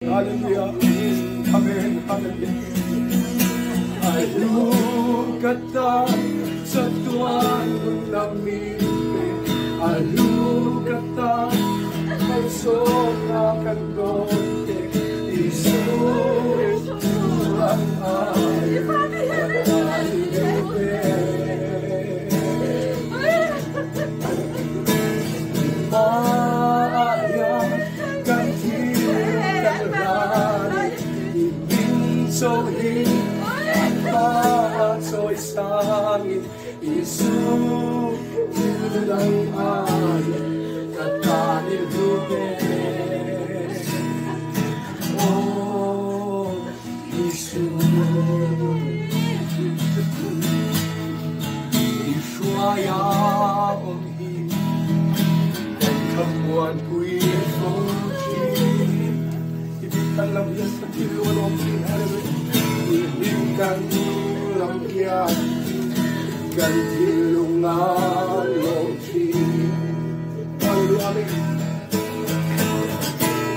Hallelujah. Amen. Hallelujah. Alugatan sa tuwan ng lamite. Alugatan ang soka kandote. Isus ang ay Hallelujah. So'y at so'y sangin Isus ang ay katanil lubes. Oh, Isus Ishwaya om hi kamuan kui fuji ibig lang yan sa tiluan om hi Ibigkan lang yan Gantilungan logi Amin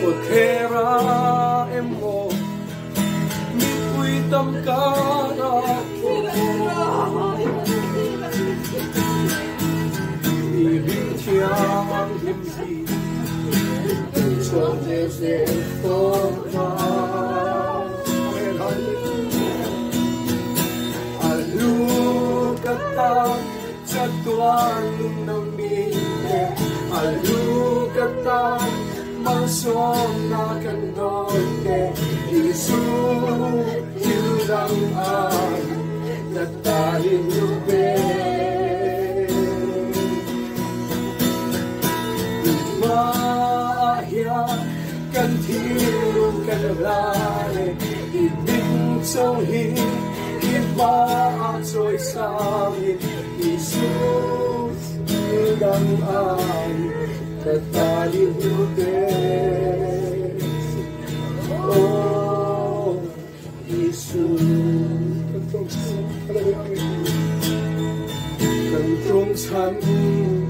Kotera emo Miko'y tamkara ko Ibig siyang himsi So desde forma sa tuwan ng mite Alugatan masong na kandote Isus yudang ay natahin lubes. Imahya kantilong kanalari Ibig so'y iba at so'y sangin Isus yudang ay natahin lubes. Oh, Isus Kantong san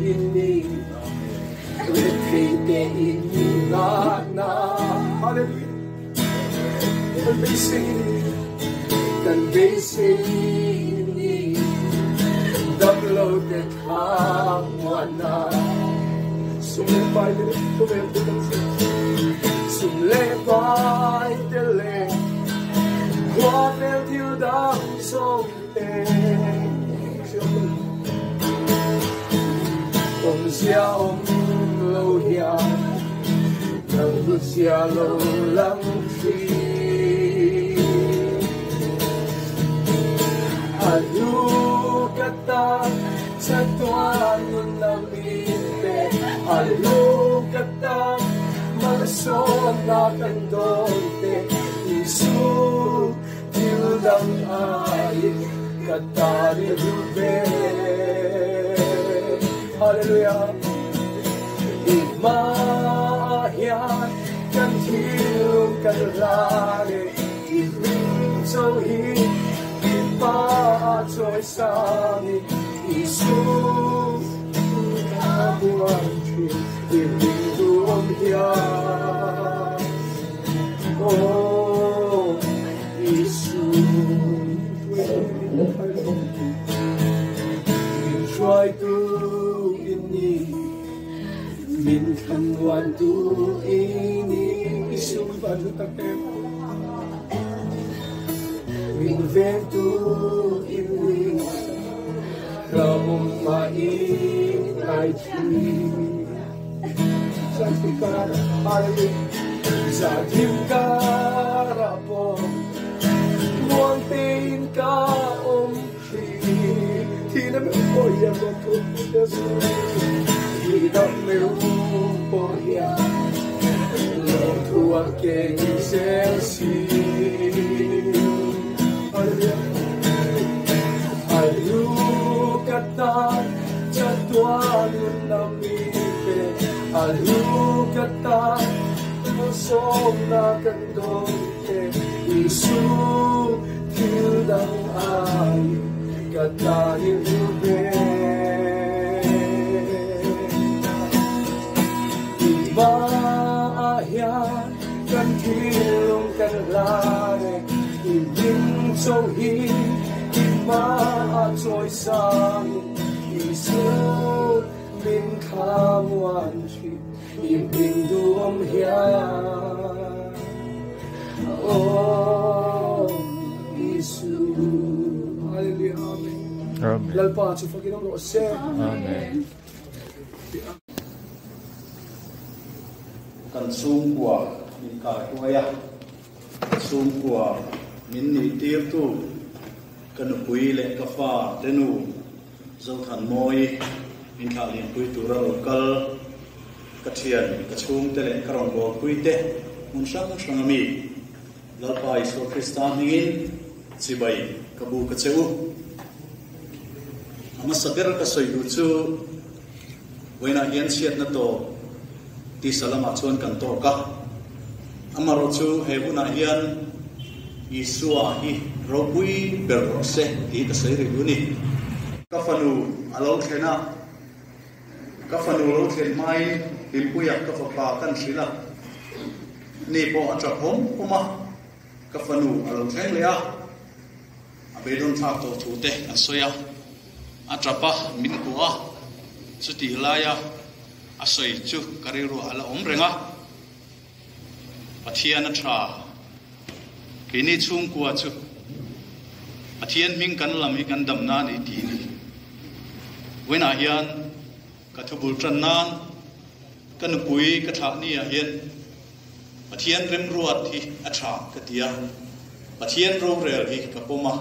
ini Retrete inungan na Hallelujah. Kan besini downloaded hamwana Sumlepay dili tumerte kansi Sumlepay dili Guapel tiudang somte Om siya om lohya Nang siya lo lang si Alugatan sa tuwan ng lamite Alugatan malasong na kandote Isus yudang ay katanil lubes. Hallelujah. Imahyan kantilong kanalari Ibig so'y at so'y sangin Isus kamuan ibig tuwang yan. Oh, Isus We try to ini Minkan wan tu ini Isus badu takep Invento ini Ramong maingay Sa tikara Sa tikara po Muantein ka Tina me upoya Moko Tina me upoya Lotua que exerci Alugatan sa tuwan ng lamite Alugatan masong na kandote Isus yudang ay katanil lubes. Imahyan kantilong châu hi ma trôi sang Isu bin kham wan chi im bin duam hia oh Isu hallelujah amen lalpa chu fakinong ro se amen kan sung kwa min ka kuaya sung kwa min ni tir tu kan pui le ka fa tenu zo than moi min ka lin pui tu ra kal ka thian ka chung te le ka rong bo pui te mun sang mi lalpa iso kristan ningin sibai ka bu ka cheu ama saber ka soi du chu waina hian siat na to ti salama chuan kan to ka amaro chu hebuna hian isua hi robui berose hi ka sei ri ni ka fanu alo thena ka fanu lo then mai pilpuya ka fa pa kan sila ni po atra hom kuma ka fanu alo theng le a abedon thak to thu te asoya atrapa min ko a chuti laya asoi chu kariru ala omrenga pathian atra kini chung kwa chu pathian ming kan lam hi kan dam na ni ti ni wena hian ka thubul tran nan kan pui ka tha ni a hian pathian rem ruat hi atra ka tia pathian ro rel hi ka poma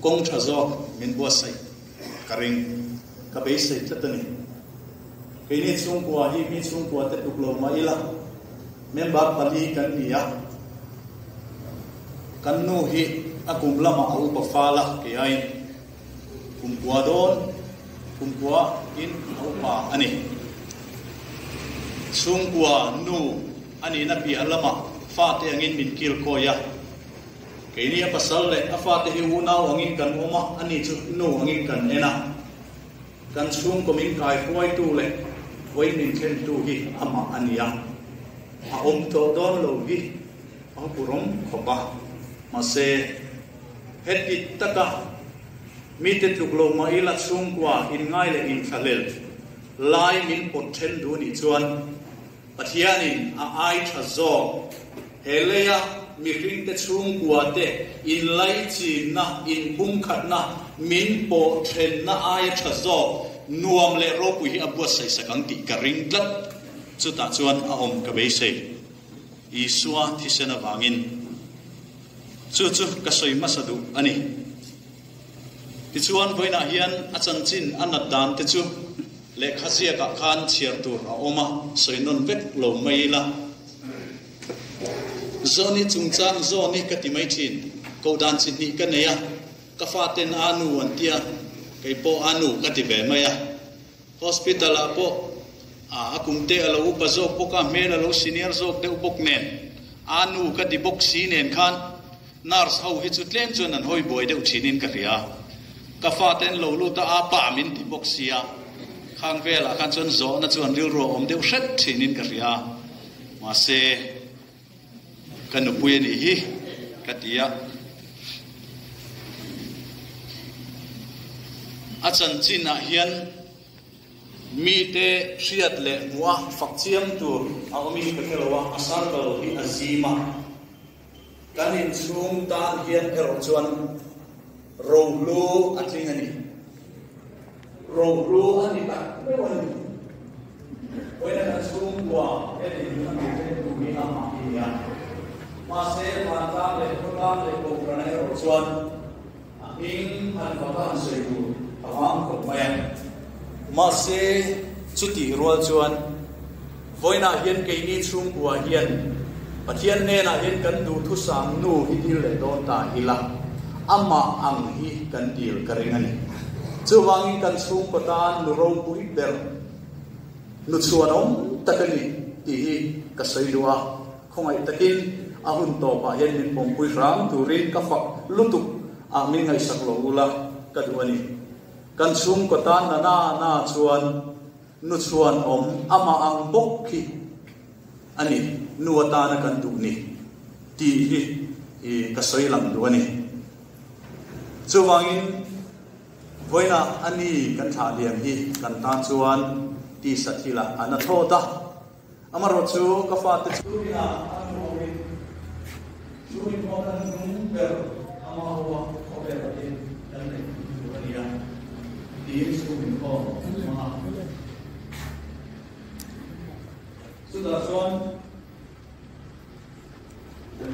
kong tha zo min bo sai karing ka be sai tatani kini chung kwa hi mi chung kwa te tuklo ma ila member pali kan nia kan nu hi akum lama au pa fala ke ai kum kwa don kum kwa in au pa ani chung kwa nu ani na pi alama fa te angin min kil ko ya kini pasal le afa te hi una angin kan oma ani chu nu angin kan ena kan chung ko min kai khoi tu le với mình trên tu hi ama ania a to don lo hi a purom khopa ma se heti taka mi te tuk lo ma ila chung kwa in ngai le in thalel lai min pot then du ni chuan pathianin a ai tha zo heleya mi ring te chung kwa te in lai chi na in bung khat na min po then na ai tha zo nuam le ro pui abu sai sakang ti karing lat chuta chuan a om ka be sei isua thisena wangin chu ka soi masadu ani ti chuan voina hian achan chin anat dan te chu le khazia ka khan chiar tur a oma soinon vek lo maila zoni chungchang zoni ka ti mai chin ko dan chin ni ka neya ka faten anu antia kay po anu kati be maya hospital apo akumte alo upazo po ka mela lo senior zok de ubok nen anu kati bok sinen khan nurse hau hi chutlem chun an hoi boy de uchinin ka ria ka faten lo lu ta apa min ti bok sia khang vela khan chun zo na chun ril ro om de ushet thinin ka ria ma se kanu pueni hi katia achan china hian mi te hriat le muwa fakchiam tur aomi ka kelowa asar bal hi azima kanin chung tan hian ero chuan rolu atling ani rolu ani ta me wani wena na chung kwa eni na mi te tu mi ama ya ma se man ta le ko prana ero chuan in han fa sei tu awang ko mayan ma se chuti rual chuan voina hian ke ni chung kwa hian pathian ne na hian kan du thu sang nu hi dil le don ta hila ama ang hi kan dil karengani chuwangi kan chung ko tan nu ro pui ber nu chuanom takani ti hi ka sailua khongai takin ahun to pa hian min pom pui ram turin ka fak lutuk ami ngai sak lo ula ka duani kan chung ko tan na chuan nu chuan om ama ang bok khi ani nuwata na kan du ni ti hi ka soi lam duani chuwangin voina ani kan tha liam hi kan tan chuan ti sathila ana thota amaro chu ka fa te chu ina anu wi chu ni mo kan nung ber ama ho ko ber in dan le ania ti chu ni ko ma su da chuan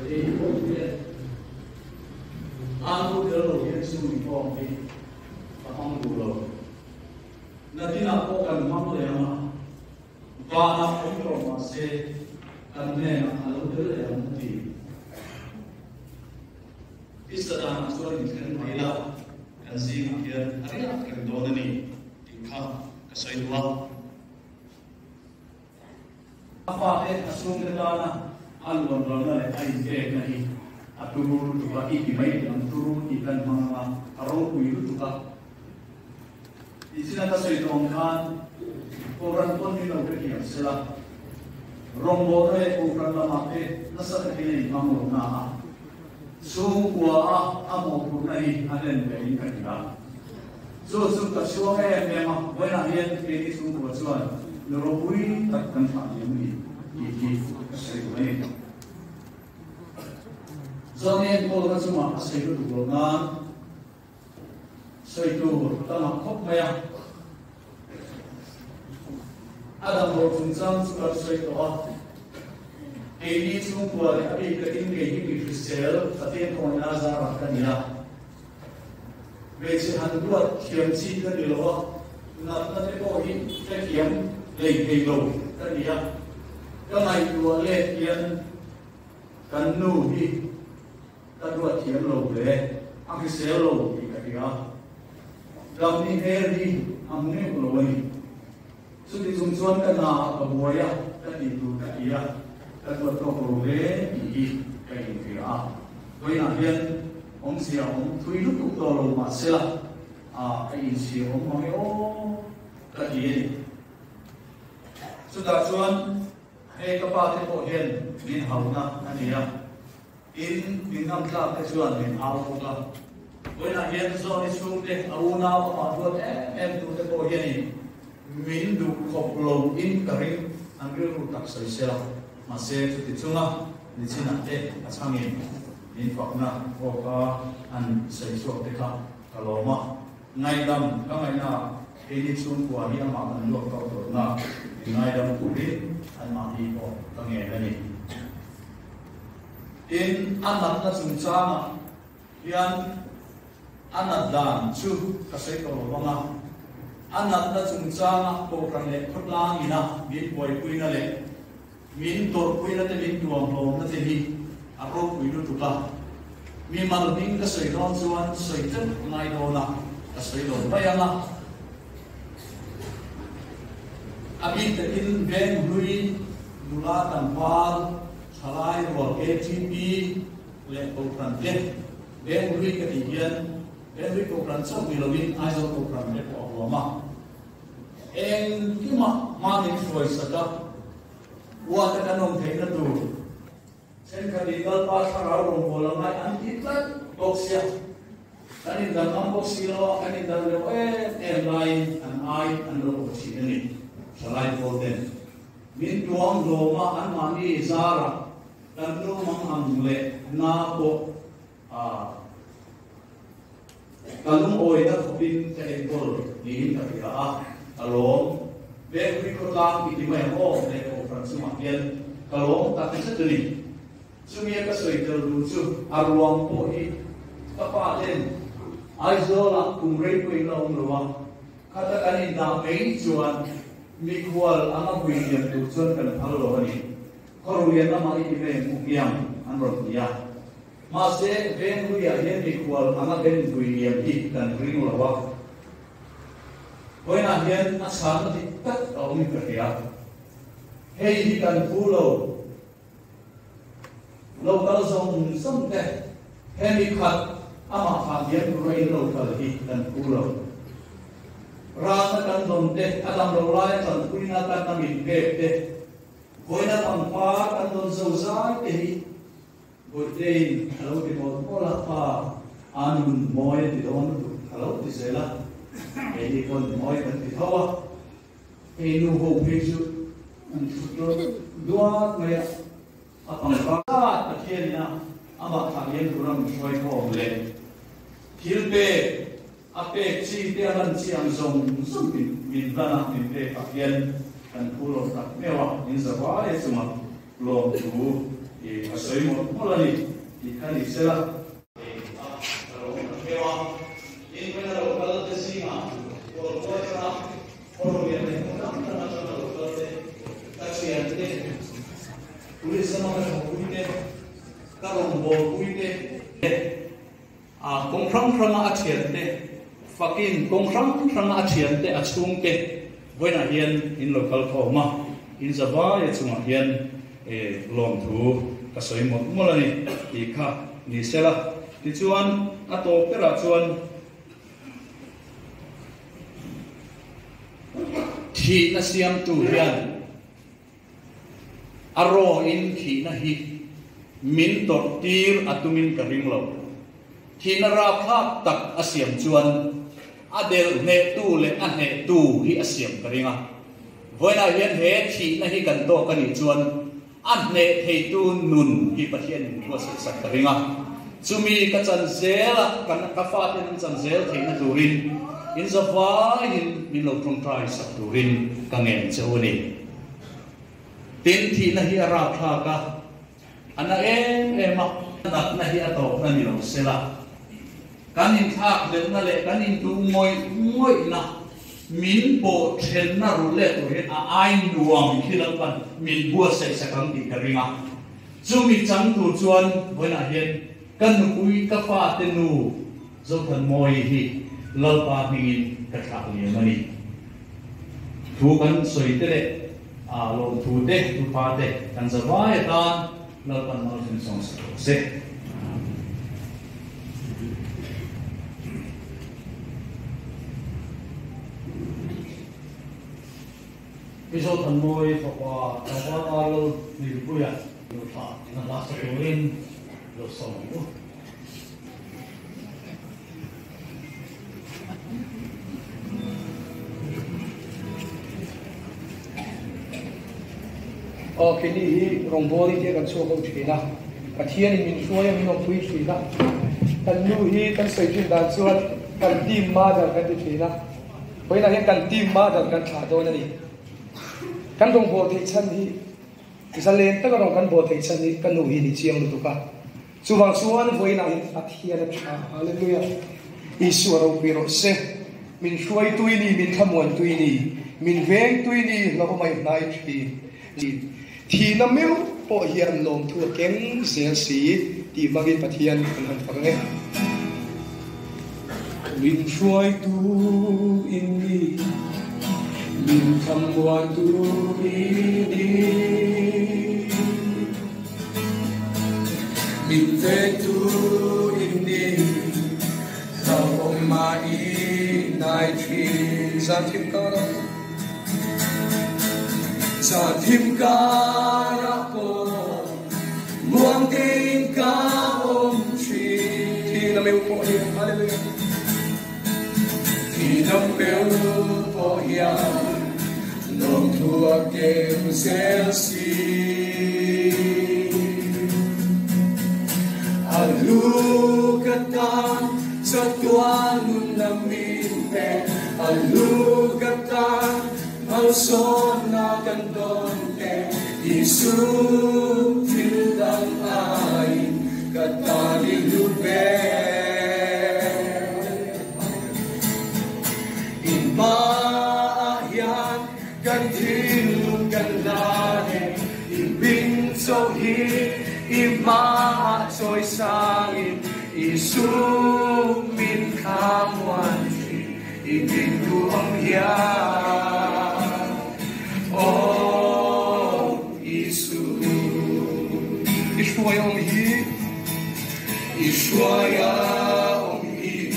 để có chuyện ăn uống được rồi hiện sự mình còn thì và không đủ rồi là khi nào có cần mong để mà và nào cũng rồi mà sẽ cần nghe là lâu tới để làm gì cái sự đang làm cho mình thấy mấy là cái gì mà kia ấy là cái đồ này thì không cái sợi đua apa cái asung cái đó là ăn uống rồi là ai dễ cái gì turun juga iki mai dan turun ikan mga araw kuyu juga di sini kita sedangkan orang pun minum kerja sila rombongan orang lama nasa kini mangun na sungguh amo punai aden berin kerja so kasuang memang banyak yang ini sungguh cuan nerobui takkan tak ini iki sesuai Zone ko na suma asay ko dugongan soy to tama khop maya adam ro chungchang suka soy to eni chung ko le abi ka in ge hi kristel aten ko na za ra ka nia ve chi han duat khiam chi ka ni lo na ta te ko hi te khiam le ke lo ka nia ka mai tu le kian kan nu hi ta đua thiam lâu về ăn cái xéo lâu thì cái gì đó làm đi hết đi ăn nếp lâu đi suốt đi dùng xuân cái nào ở buổi á cái gì tụ cái gì á cái đua lâu về thì cái gì đó với là hiện ông xìa ông thui lúc tụ lâu lâu mà xí là cái gì xìa ông nói ô cái gì đi suốt đã xuân hay các bạn thấy bộ hiện nhìn hậu na anh gì á in nam tla cái chuan mình ao ra với là hiện do đi xuống đây ao nào mà vừa em tụi cái bộ hiện này mình đủ khop lâu in cái ring anh biết luôn đặc sợi xe mà xe thì chung á đi trên này thế à sang in phật na hoặc anh sợi xuống thế cả cả lò mà ngày đâm các ngày nào đi xuống qua đi mà anh luộc cầu rồi na ngày đâm cũng đi anh mà đi có cái nghề này in anak na sungsama yan anak dan chu kasi ko mga anak na sungsama ko kan le khotlang ina bin boy pui na le min tor pui na te min tuam lo na te hi aro pui lu tuka mi mal ning ka sei ron chuan sei chen ngai do na ka sei lo ba ya na abi te in ven hui nula tan pal Salai ruang ATP le program je, ben hui ketidian, ben hui program sok milawin aiso program le lama. En kima manin choice saka, wata kanong thei na tu. Sen kadidal pa sarau rong bolamai antikat boxya. Kanin dalam boxilo, kanin dalam airline an ai an lo boxi ni. Salai golden. Min tuang loma an mani zara. Dan lu mengambil nabo kalung oi na khopin ka ekol ni ka kira kalong be ko lang di mai mo le ko fransu makian kalong ta ka sedri sumia ka soi tel lu su arwang po hi ka pa den ai zo la kum rei ko ilong luwa kata kanin da mei chuan mi kwal anga buian tu chuan kan halo ni Koruyan na mga ibig mukyang ang rotiya. Mase ben huya hen equal ang ben buiyam ikan ring lawak. Hoy na hen asal dikat au mi kaya. Hey ikan pulo. Local zone somte. Hen ikat ama fabian ray local ikan pulo. Rata kan donte adam rolay kan kuina kan namin bete. Hoy na pangpa kan don sa usay eh Budain, alam di mo, wala pa an moi ti don hello ti zela e ni kon moi kan ti hawa e nu ho pheju an futro dua maya apang ka ta khian na ama thangyen duram shoi ko le hilpe ape chi te alan chi ang zong zum min bana min te ka khian kan pulo ta mewa in zawa e suma lo tu e asoi mo molani di kali sela kong krang a thian te fakin kong krang a thian te a chung te voina hian in local khoma in zawa e chunga hian e lom thu ka soi mo molani ti kha ni sela ti chuan a to pera chuan thi na siam tu hian aro in thi na hi min tor tir atumin ka ringlo thi na ra phak tak asiam chuan adel ne tu le an ne tu hi asiam ka ringa voina hian he thi na hi kan to ka ni chuan an ne thei tu nun hi pathian ko sa ka ringa chumi ka chan zela kan ka fa ten chan zel thei na turin in zawa in min lo trong trai sa turin ka ngen chawni tin thi na hi ra tha ka ana ema na hi ato na ni lo sela kanin thak le na le kanin tu ngoi na min po then na ru le to a ai nuam khilang pan min bua sai sakang ti ka ringa chumi chang tu chuan voina hian kan kui ka fa te nu zo than moi hi lalpa hingin ka thak le mani thu kan soi te le a lo thu te tu pa te kan zawai ta lalpan mal sin song se iso tan moi fa alo ni buya lo fa na la sa turin lo song kini hi rongbori te kan so ko thina pathian min shoya min on pui thina kan nu hi kan sai thin dan chuan kan tim ma dal kan thina poina he kan tim ma dal kan tha do na ni kan dong bo thei chan hi isalen ta kan kan bo thei chan hi kan nu hi ni chiang lu tu ka chuwang chuan voina hi pathian a hallelujah iswaro piro se min shuai tuini min thamon tuini min veng tuini lo mai nai thi na meu po hian lom thu keng zel si ti magi pathian kan phang nge min shuai tu in ni min thamwa tu ini min ve tu in ni tao ma i nai thi za thim ka sa thim ka ra po muang tin ka chi thi na meu po hi hallelujah thi na meu po ya nom thua kem sel si alu kata sa tuan na min pe alu kata al son na kandon te Isu filang ay katali lube Imahyan kantilong kanlane Ibing sohi imahatsoy sangin Isu min kamwan Ibing duang yan Oh Isu Ishwaya om hi Ishwaya om hi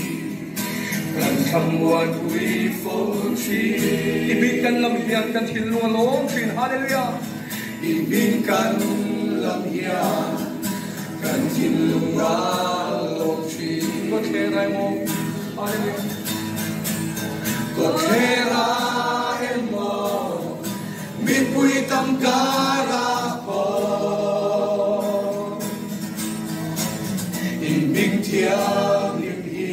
Kan kamwan ui phong chi Ibing kan lam hiyan kan tilungan long fin Hallelujah Ibing kan lam hiyan kan tilungan long chi che rai mo alleluia có thể ra em mò mi pui tâm ca ra po in big thiam lim hi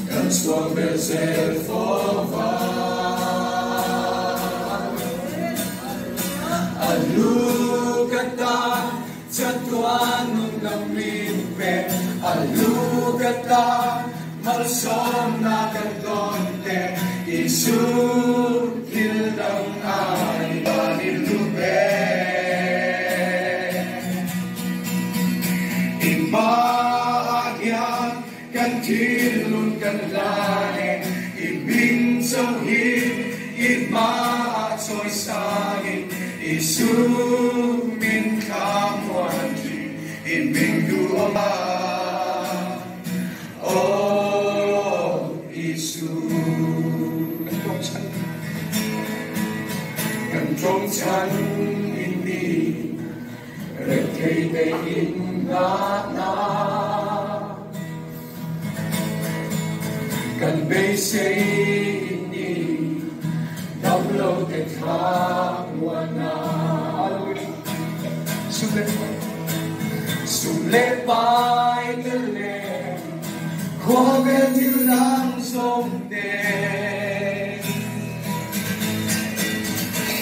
kan suang be zel for va alu kata chatuan nung min pe alu kata malsom na kadon te isu kildang ai bani lupe imba agyan kan tilun kan lane ibing sohi ima soy sagin isu min kamwan ibing duoma trong chân in đi rực thầy đầy in ngát na cần bê xây in đi đau lâu để thang hoa na sum lê bay cái lê khoa về như đang sông đê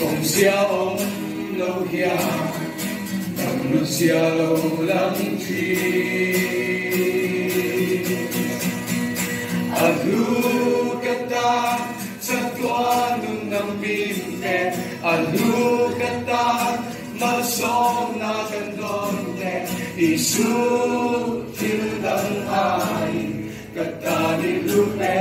ông xia ông lâu hia ông lúc xia lâu lắm chi alu kata satwa nung nang binte alu kata masong na kandon te isu tildang ai kata ni lupe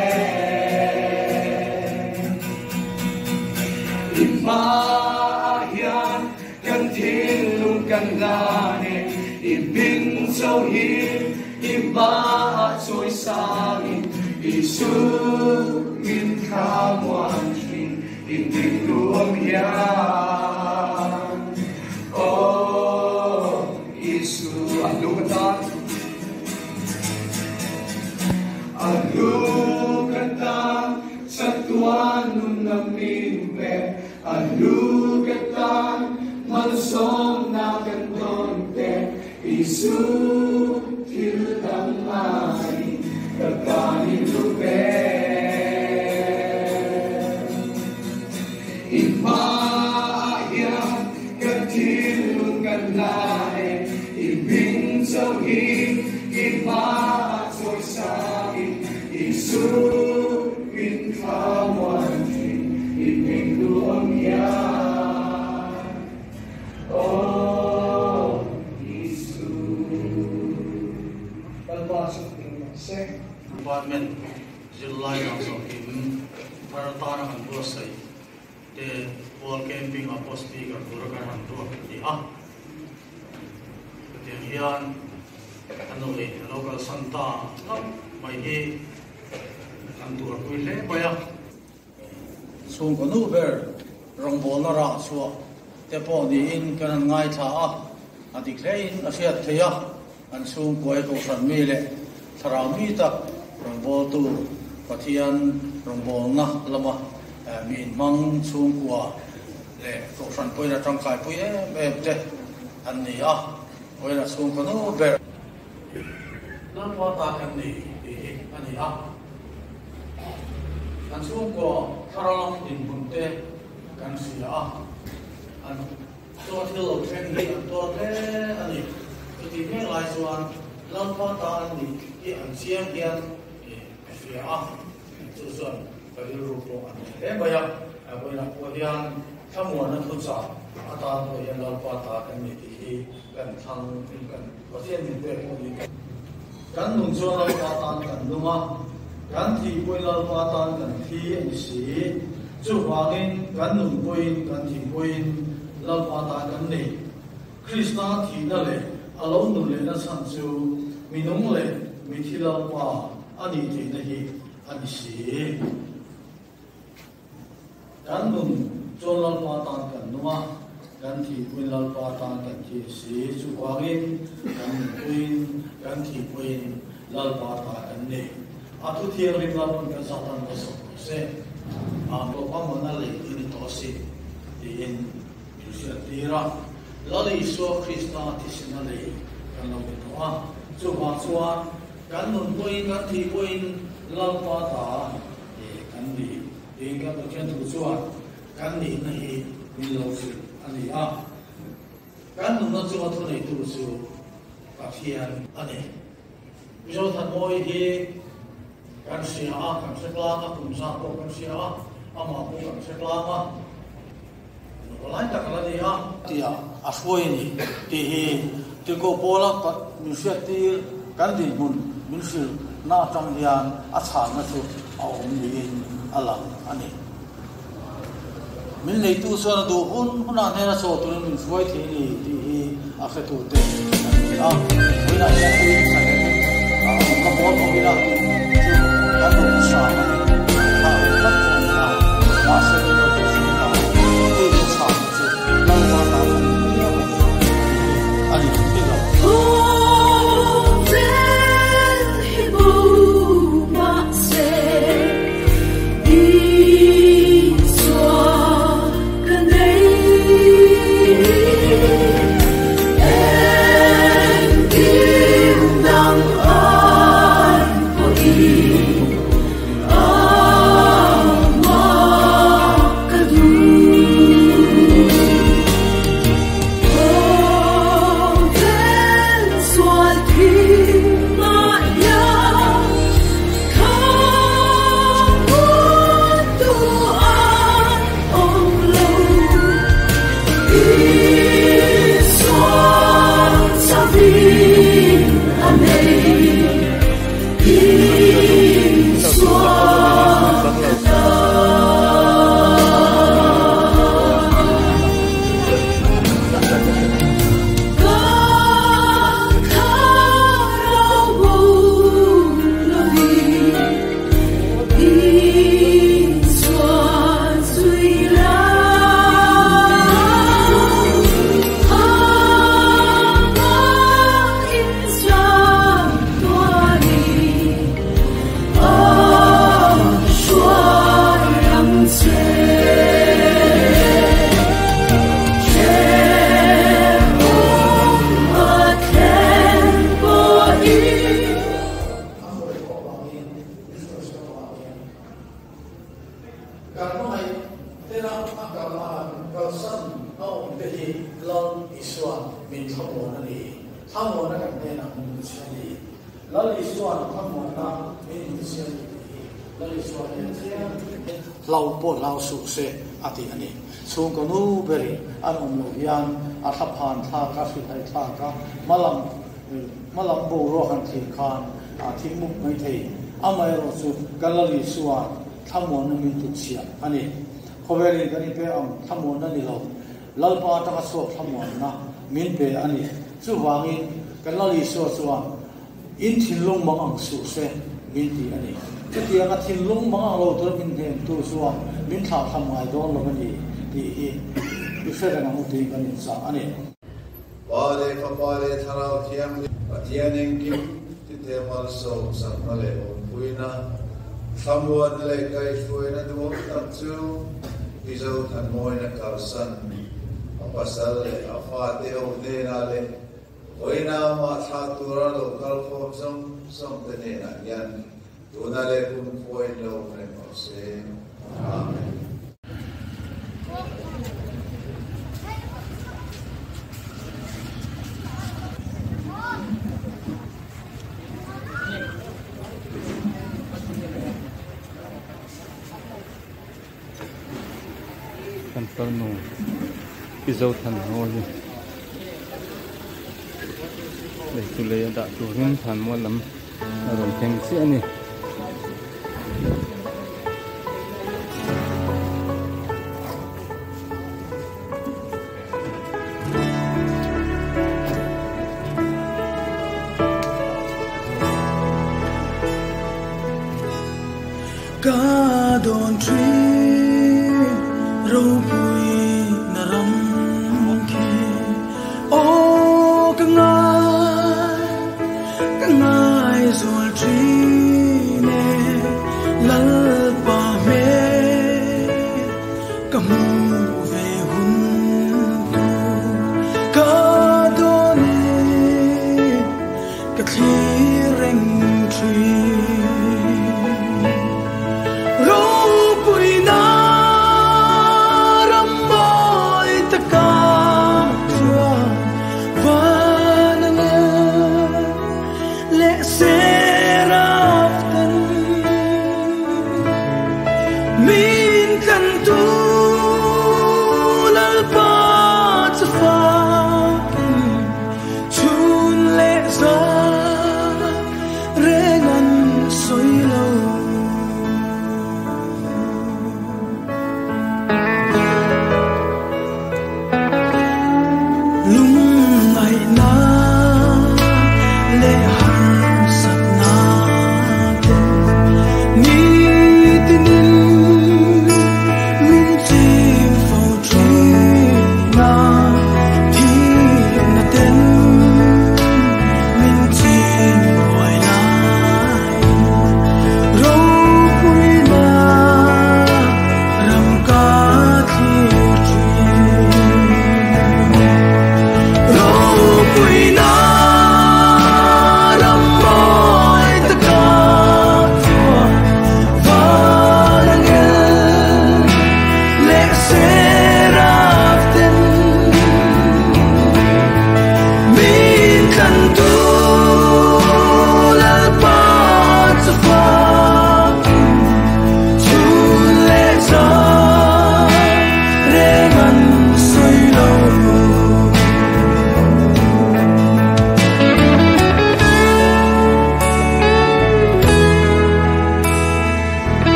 Imayan kan tilung kan lane ibing sohi iba soy sangin isu min kamwan shin ibing luam yan oh isu alukatan satuan nun namin pe alukatan malsom na kantonte isu tiltang ay kakanin lupe imayan katilung kanlae ibing sawi imaat soy sabi isu pinkawan ibing luang yan oh isu Balbasok ng se Department July ng so in Paratana ang Bosay the wall camping aposti ka burakan ang tuwa di kaya hiyan ano local santa may ang tuwa ko ile baya sung kanu ber rongbol na ra suwa te po di in kanan ngai tha ati klein asiat theya an sung koi ko san mile tharami tak rongbol tu pathian rongbol na lama min mang sung kwa le ko san poi na tang kai poi me te an ni oi na sung kanu ber na pa ta kan ni an ni an sung ko tharang din bunte kan sia an to thil tren ni to le ani ti me lai suan lam pa ta ni ki an siam hian sia chu suan ka ru ko an e ba ya ko na ko hian thamwa na thu cha ata to hian lam pa ta kan ni ti kan thang kan ko sian ni pe ko ni kan nung cho lam pa ta kan luma kan thi poi lam pa ta kan thi an si chu wangin kan nung poi kan thi poi lam pa ta kan ni krishna thi na le alo nu le na san chu minung le mi thi lam pa ani thi na hi an si kan nung cho lam pa ta kan numa kan thi poi lam pa ta kan thi si chu wangin kan nung poi kan thi poi lal pa ta an ne a thu thiang ring la mun kan sa tan so se a to pa mana le in to si in ju tira lali so krista tisna le kan lo to a chu ba chuan kan nun poin kan thi poin lal pa ta kan ni in ka to chen tu chuan kan ni na hi min lo si ani a kan nun na chu a thu nei tu chu pa thian ani jo than moi hi kan sia kan se kla ma kum sa ko kan sia ama ko kan se kla ma no lai ta kala dia tia a foi ni ti hi ti ko pola ka mi sia ti kan di mun min sil na tang hian a chan na chu a om ni alang ani min nei tu so na do hun na ne na so tu min foi thi ni ti hi a khe tu te a oi na ya tu sa a ka bol ko bila kan do sa ha ka na wa se ni ko si na ti sa chu na wa ta ani ti lo lau po lau su se ati ani chung ko nu beri an lo yan a thaphan tha ka fi hai tha ka malam bo ro han thi khan a thi muk mai thei amai ro su galali suwa thamon na min tu chia ani khoberi gani pe am thamon na ni lo lalpa ta ka so thamon na min pe ani chu wangin galali so suwa in thilong mang ang su se min ti ani cái nga thiên lung mga lo to min den tu suwa min tha tham ngai do lo ni ti i fe na mu ti kan sa ani wa le fa pa le tharau thiam pathianing kim ti te mal so sa male on puina samwa le kai fuina do tam chu izo than moina kal san apasal le afate o de na le oina ma tha tura lo kal khom som te ne na yan Donale kun foi lo premose. Amen. Kan pernu pisau tan ngoi. Để tu lấy đã turun tan mua lắm rồi thành sẽ này. Ka don tri ro pui na ram ki o ka ngai zoi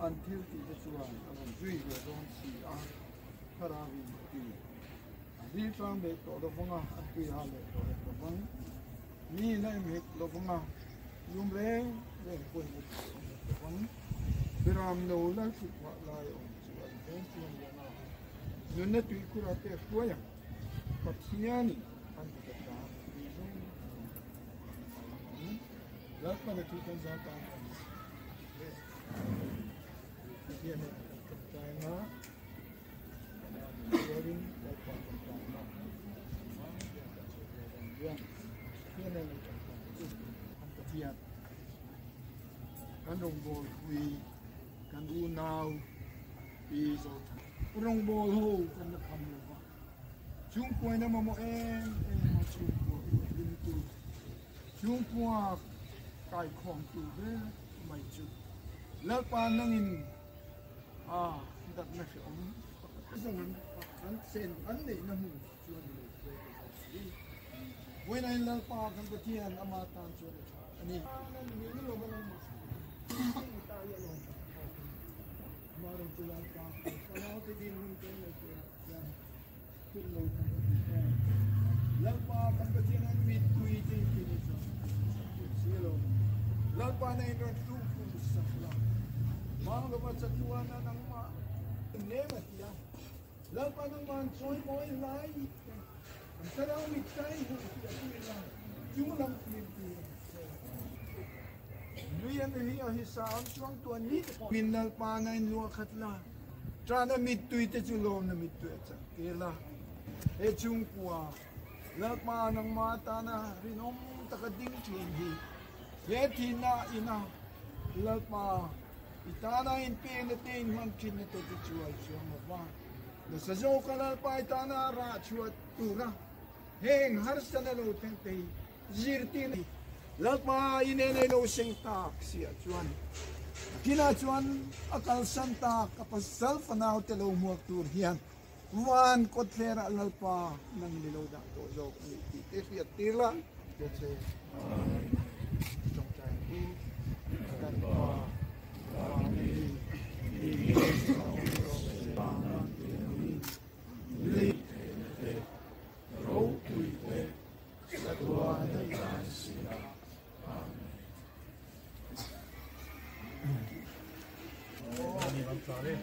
until the chuan and we don't see our Karavi tea. We found it to the Funga at the Hale to the Fung. Me name it Lofuma. Yumre, then put it on the Fung. Biram no life what lie on Chuan. Don't you know? You net we could have a foyer, but Siani and the Dam. That's what the two things are done. Here, China, wearing like one from China. Here, and we can do now is Rong Ball Ho can come over. Chung Point Mamo and Chung Point. Chung Point Kai Kong to there, my Chung. Lalpa nangin dat na siya isang sen ande na mo when I lalpa kan batian amatan siya ani ni lo ba lang tayo lo maron tulang pa kana ko din mo ko yan kulo lalpa kampatian mit tuiti pinito silo lalpa na ino tuku sakla mga lupa sa tuwana ng ma nemat yan lalpa ng man soy mo ilay ang sarang mitay yung lang pinito luyan hiya hisaan suang tuan ni pinal pa na in luakat la trana mit tuiti tulom na mit tuiti kila chung kuwa lalpa ng mata na rinom takading chinhi yeti na ina lalpa itana in pinatin man chinito tichual siya maba nasajo ka lalpa itana ra chuat tura heng harsa na lo tente zirtin lalpa inenay lo sing tak siya chuan kina chuan akal santa kapasal fanaw telo muak tur hiyan Wan kotlera lalpa nang niloda to zo iti tila kasi jong chay kan Sorry.